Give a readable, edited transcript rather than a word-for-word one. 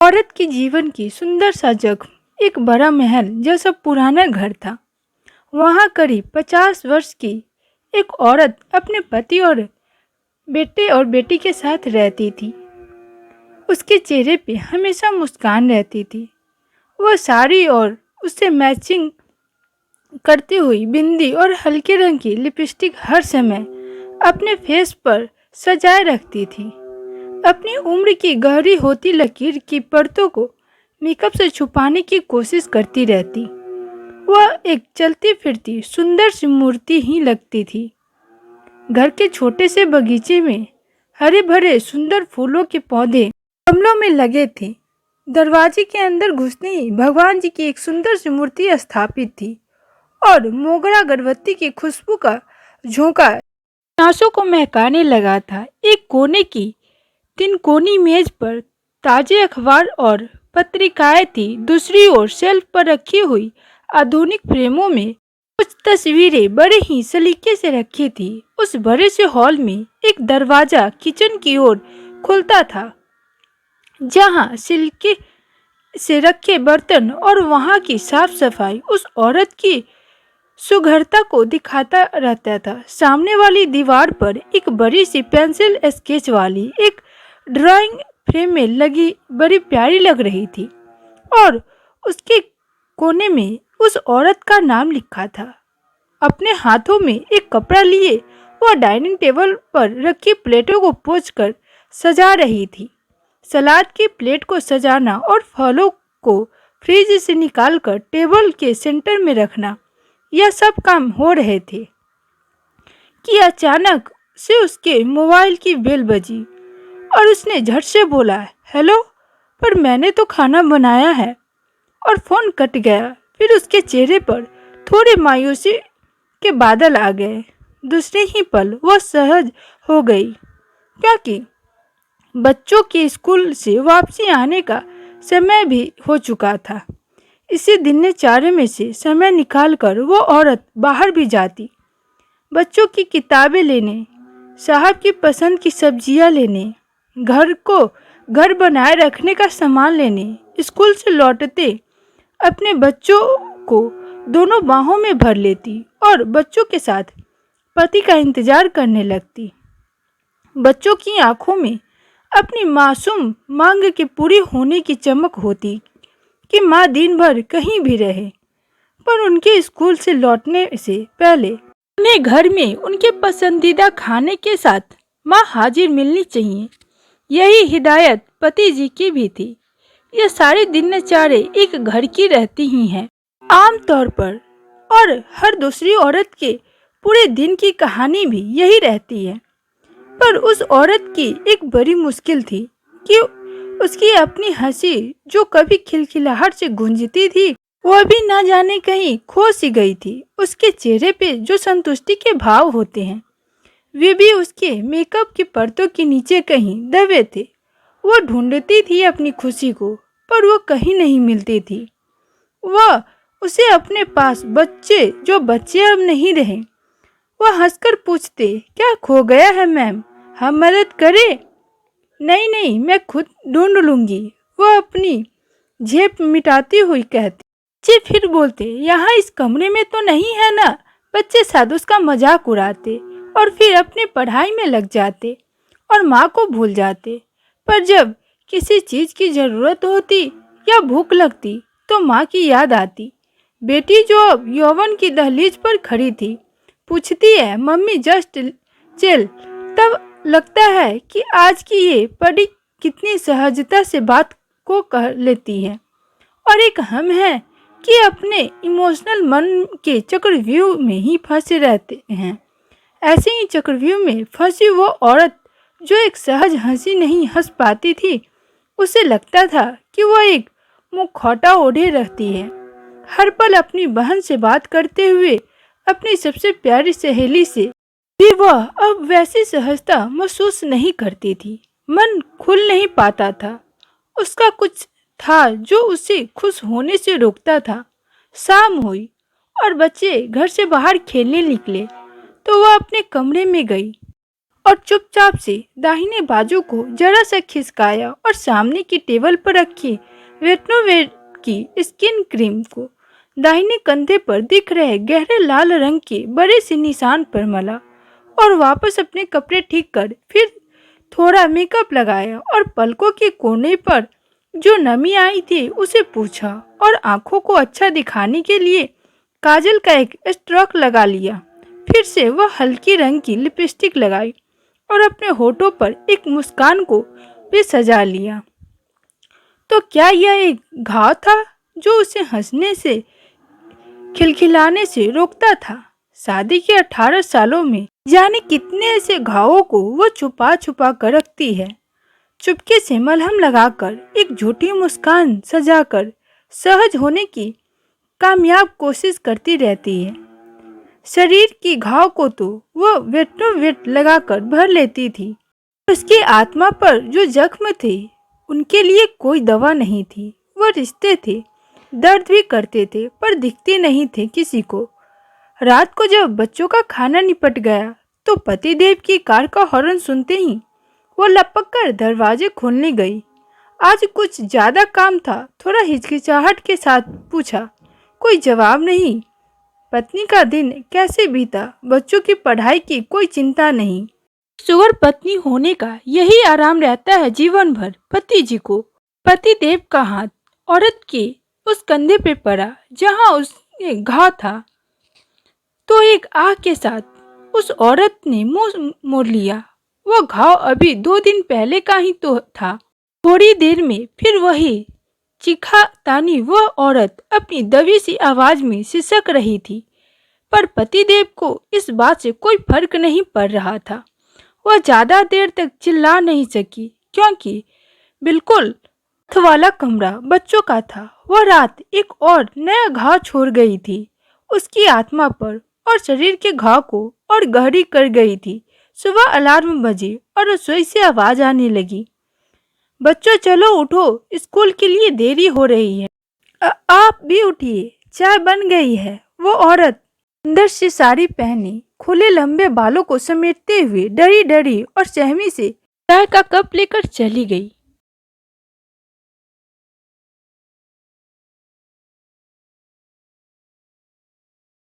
औरत के जीवन की सुंदर सा जख्म एक बड़ा महल जैसा पुराना घर था। वहाँ करीब 50 वर्ष की एक औरत अपने पति और बेटे और बेटी के साथ रहती थी। उसके चेहरे पे हमेशा मुस्कान रहती थी। वह साड़ी और उससे मैचिंग करती हुई बिंदी और हल्के रंग की लिपस्टिक हर समय अपने फेस पर सजाए रखती थी। अपनी उम्र की गहरी होती लकीर की परतों को मेकअप से छुपाने की कोशिश करती रहती। वह एक चलती फिरती सुंदर सी मूर्ति ही लगती थी। घर के छोटे से बगीचे में हरे भरे सुंदर फूलों के पौधे गमलों में लगे थे। दरवाजे के अंदर घुसते ही भगवान जी की एक सुंदर सी मूर्ति स्थापित थी और मोगरा अगरबत्ती की खुशबू का झोंका सांसों को महकाने लगा था। एक कोने की तिनकोनी मेज पर ताजे अखबार और पत्रिकाएं थी। दूसरी ओर शेल्फ पर रखी हुई आधुनिक फ्रेमों में कुछ तस्वीरें बड़े ही सलीके से रखी थी। उस बड़े से हॉल में एक दरवाजा किचन की ओर खुलता था, जहां सिल्के से रखे बर्तन और वहां की साफ सफाई उस औरत की सुघरता को दिखाता रहता था। सामने वाली दीवार पर एक बड़ी सी पेंसिल स्केच वाली एक ड्राइंग फ्रेम में लगी बड़ी प्यारी लग रही थी और उसके कोने में उस औरत का नाम लिखा था। अपने हाथों में एक कपड़ा लिए वह डाइनिंग टेबल पर रखी प्लेटों को पोंछकर सजा रही थी। सलाद की प्लेट को सजाना और फलों को फ्रिज से निकालकर टेबल के सेंटर में रखना, यह सब काम हो रहे थे कि अचानक से उसके मोबाइल की बेल बजी और उसने झट से बोला, हेलो, पर मैंने तो खाना बनाया है। और फोन कट गया। फिर उसके चेहरे पर थोड़ी मायूसी के बादल आ गए। दूसरे ही पल वह सहज हो गई, क्योंकि बच्चों के स्कूल से वापसी आने का समय भी हो चुका था। इसी दिनचर्या में से समय निकालकर वो औरत बाहर भी जाती, बच्चों की किताबें लेने, साहब की पसंद की सब्जियां लेने, घर बनाए रखने का सामान लेने। स्कूल से लौटते अपने बच्चों को दोनों बाहों में भर लेती और बच्चों के साथ पति का इंतजार करने लगती। बच्चों की आंखों में अपनी मासूम मांग के पूरी होने की चमक होती कि माँ दिन भर कहीं भी रहे, पर उनके स्कूल से लौटने से पहले उन्हें घर में उनके पसंदीदा खाने के साथ माँ हाजिर मिलनी चाहिए। यही हिदायत पति जी की भी थी। यह सारी दिनचर्या एक घर की रहती ही है आमतौर पर, और हर दूसरी औरत के पूरे दिन की कहानी भी यही रहती है। पर उस औरत की एक बड़ी मुश्किल थी कि उसकी अपनी हंसी, जो कभी खिलखिलाहट से गूंजती थी, वह भी न जाने कहीं खो सी गई थी। उसके चेहरे पे जो संतुष्टि के भाव होते हैं, वे भी उसके मेकअप की परतों के नीचे कहीं दबे थे। वह ढूंढती थी अपनी खुशी को, पर वो कहीं नहीं मिलती थी। वह उसे अपने पास जो बच्चे अब नहीं रहे, वह हंसकर पूछते, क्या खो गया है मैम, हम मदद करें? नहीं नहीं, मैं खुद ढूंढ लूंगी, वह अपनी झेप मिटाती हुई कहती। बच्चे फिर बोलते, यहाँ इस कमरे में तो नहीं है ना। बच्चे साथ उसका मजाक उड़ाते और फिर अपनी पढ़ाई में लग जाते और माँ को भूल जाते। पर जब किसी चीज की जरूरत होती या भूख लगती तो माँ की याद आती। बेटी, जो अब यौवन की दहलीज पर खड़ी थी, पूछती है, मम्मी जस्ट चिल। तब लगता है कि आज की ये परी कितनी सहजता से बात को कह लेती है, और एक हम है कि अपने इमोशनल मन के चक्रव्यूह में ही फंसे रहते हैं। ऐसे ही चक्रव्यूह में फंसी वो औरत जो एक सहज हंसी नहीं हंस पाती थी, उसे लगता था कि वह एक मुखौटा ओढ़े रहती है। हर पल अपनी बहन से बात करते हुए अपनी सबसे प्यारी सहेली से भी वह अब वैसी सहजता महसूस नहीं करती थी। मन खुल नहीं पाता था। उसका कुछ था जो उसे खुश होने से रोकता था। शाम हुई और बच्चे घर से बाहर खेलने निकले तो वह अपने कमरे में गई और चुपचाप से दाहिने बाजू को जरा सा खिसकाया और सामने की टेबल पर रखी वेटनोवेट की स्किन क्रीम को दाहिने कंधे पर दिख रहे गहरे लाल रंग के बड़े से निशान पर मला और वापस अपने कपड़े ठीक कर फिर थोड़ा मेकअप लगाया और पलकों के कोने पर जो नमी आई थी उसे पूछा और आंखों को अच्छा दिखाने के लिए काजल का एक स्ट्रोक लगा लिया। फिर से वह हल्की रंग की लिपस्टिक लगाई और अपने होठों पर एक मुस्कान को भी सजा लिया। तो क्या यह एक घाव था जो उसे हंसने से खिलखिलाने से रोकता था? शादी के 18 सालों में जाने कितने ऐसे घावों को वो छुपा छुपा कर रखती है, चुपके से मलहम लगाकर एक झूठी मुस्कान सजाकर सहज होने की कामयाब कोशिश करती रहती है। शरीर की घाव को तो वह वेट लगाकर भर लेती थी। उसकी आत्मा पर जो जख्म थे उनके लिए कोई दवा नहीं थी। वह रिश्ते थे, दर्द भी करते थे पर दिखते नहीं थे किसी को। रात को जब बच्चों का खाना निपट गया तो पतिदेव की कार का हॉर्न सुनते ही वो लपक कर दरवाजे खोलने गई। आज कुछ ज्यादा काम था। थोड़ा हिचकिचाहट के साथ पूछा। कोई जवाब नहीं। पत्नी का दिन कैसे बीता? बच्चों की पढ़ाई की कोई चिंता नहीं। सुअर पत्नी होने का यही आराम रहता है जीवन भर पति जी को। पतिदेव का हाथ औरत के उस कंधे पे पड़ा जहां उसके घाव था, तो एक आह के साथ उस औरत ने मुंह मोड़ लिया। वह घाव अभी 2 दिन पहले का ही तो था। थोड़ी देर में फिर वही चीखा तानी वह औरत अपनी दबी सी आवाज में सिसक रही थी, पर पतिदेव को इस बात से कोई फर्क नहीं पड़ रहा था। वह ज्यादा देर तक चिल्ला नहीं सकी क्योंकि बिल्कुल वाला कमरा बच्चों का था। वह रात एक और नया घाव छोड़ गई थी उसकी आत्मा पर और शरीर के घाव को और गहरी कर गई थी। सुबह अलार्म बजे और रसोई से आवाज आने लगी। बच्चों चलो उठो, स्कूल के लिए देरी हो रही है। आप भी उठिए, चाय बन गई है। वो औरत अंदर से साड़ी पहने खुले लंबे बालों को समेटते हुए डरी डरी और सहमी से चाय का कप लेकर चली गई।